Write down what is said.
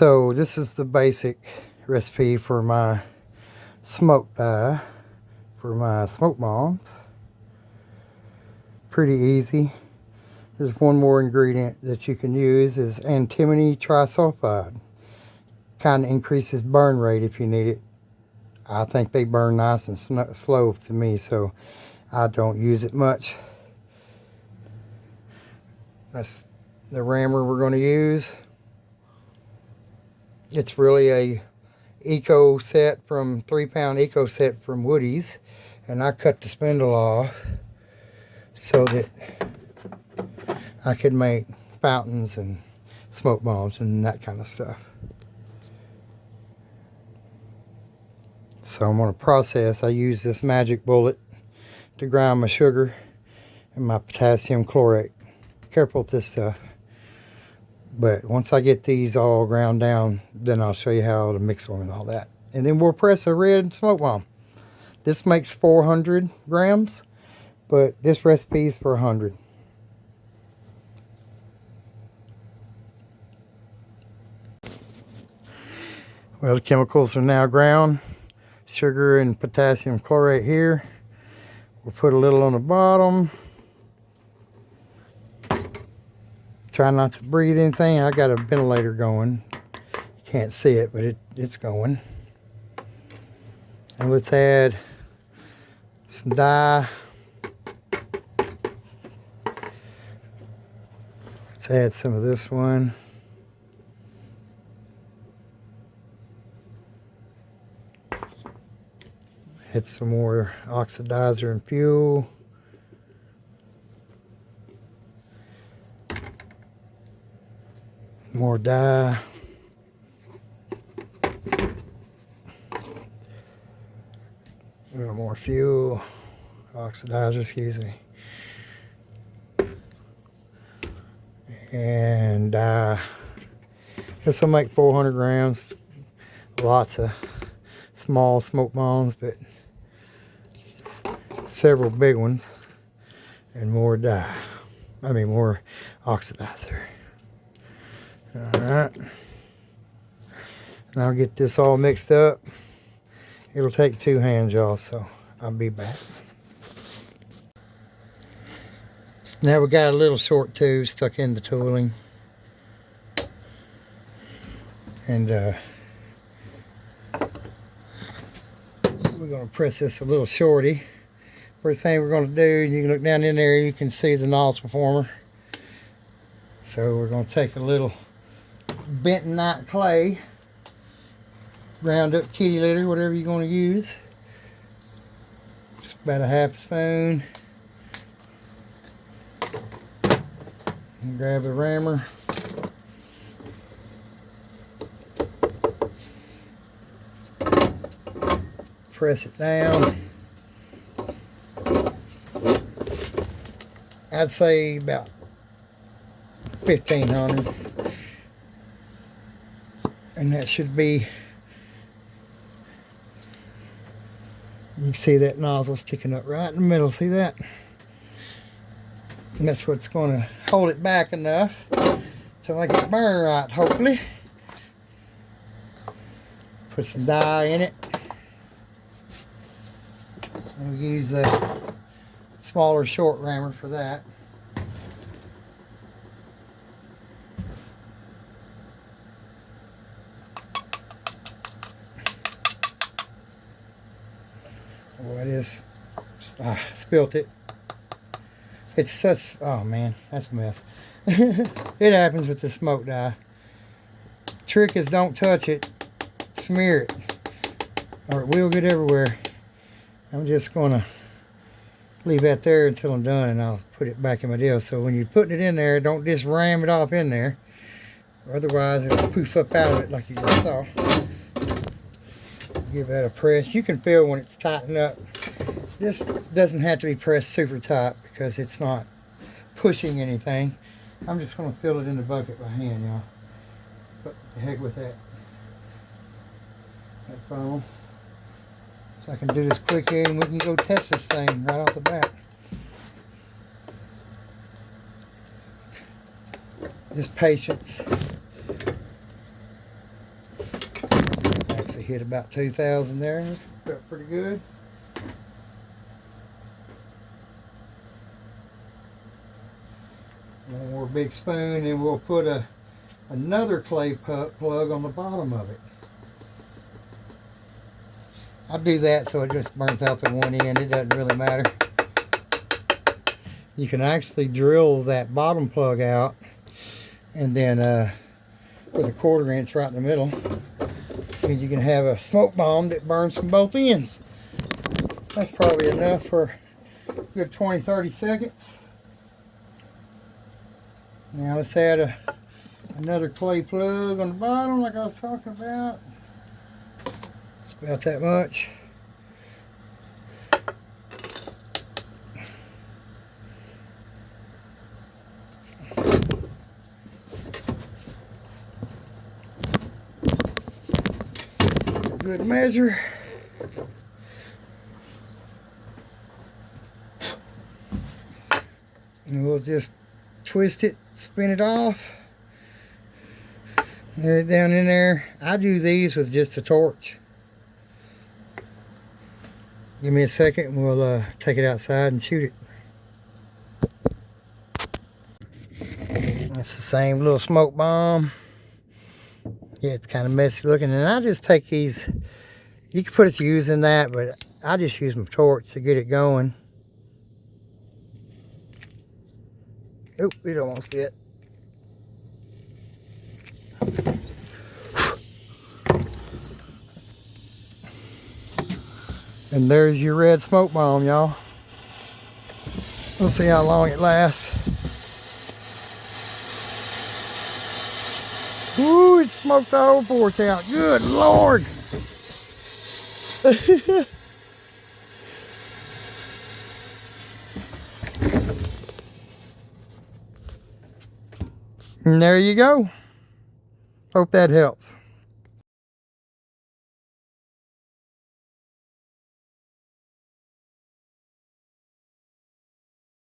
So this is the basic recipe for my smoke dye for my smoke bombs. Pretty easy. There's one more ingredient that you can use, is antimony trisulfide. Kind of increases burn rate if you need it. I think they burn nice and slow to me, so I don't use it much. That's the rammer we're going to use. It's really a eco set from 3-pound eco set from Woody's, and I cut the spindle off so that I could make fountains and smoke bombs and that kind of stuff. So I'm going to process. I use this magic bullet to grind my sugar and my potassium chlorate. Careful with this stuff. But once I get these all ground down, then I'll show you how to mix them and all that. And then we'll press a red smoke bomb. This makes 400 grams, but this recipe is for 100. Well, the chemicals are now ground. Sugar and potassium chlorate here. We'll put a little on the bottom. Try not to breathe anything. I got a ventilator going. You can't see it, but it's going. And let's add some dye. Let's add some of this one. Add some more oxidizer and fuel. More dye. A little more fuel. Oxidizer, excuse me. And dye. This will make 400 grams. Lots of small smoke bombs, but several big ones. And more dye. I mean more oxidizer. Alright, and I'll get this all mixed up. It'll take 2 hands, y'all, so I'll be back. Now we got a little short tube stuck in the tooling. And we're going to press this a little shorty. First thing we're going to do, you can look down in there, you can see the nozzle former. So we're going to take a little bentonite clay, ground up kitty litter, whatever you're going to use, just about a half spoon, and grab the rammer, press it down. I'd say about 1,500. And that should be, you can see that nozzle sticking up right in the middle, see that? And that's what's going to hold it back enough to make it burn right, hopefully. Put some dye in it. And we use the smaller short rammer for that. Oh, it is. Spilt it. It's such, oh man, that's a mess. It happens with the smoke dye. Trick is don't touch it, smear it, or it will get everywhere. I'm just gonna leave that there until I'm done, and I'll put it back in my deal. So when you're putting it in there, don't just ram it off in there, otherwise it'll poof up out of it like you just saw. Give that a press. You can feel when it's tightened up. This doesn't have to be pressed super tight because it's not pushing anything. I'm just going to fill it in the bucket by hand, y'all. But the heck with that funnel. So I can do this quick here and we can go test this thing right off the bat. Just patience. hit about 2,000 there. Felt pretty good. One more big spoon, and we'll put another clay plug on the bottom of it. I do that so it just burns out the one end. It doesn't really matter. You can actually drill that bottom plug out and then with a 1/4 inch right in the middle, and you can have a smoke bomb that burns from both ends. That's probably enough for a good 20-30 seconds. Now let's add another clay plug on the bottom like I was talking about. It's about that much. Good measure. And we'll just twist it, spin it off. Get it down in there. I do these with just a torch. Give me a second and we'll take it outside and shoot it. That's the same little smoke bomb. Yeah, it's kind of messy looking, and I just take these. You can put a fuse in that, but I just use my torch to get it going. Oh, it almost fit. And there's your red smoke bomb, y'all. We'll see how long it lasts. Ooh, it smoked the whole porch out. Good Lord. And there you go. Hope that helps.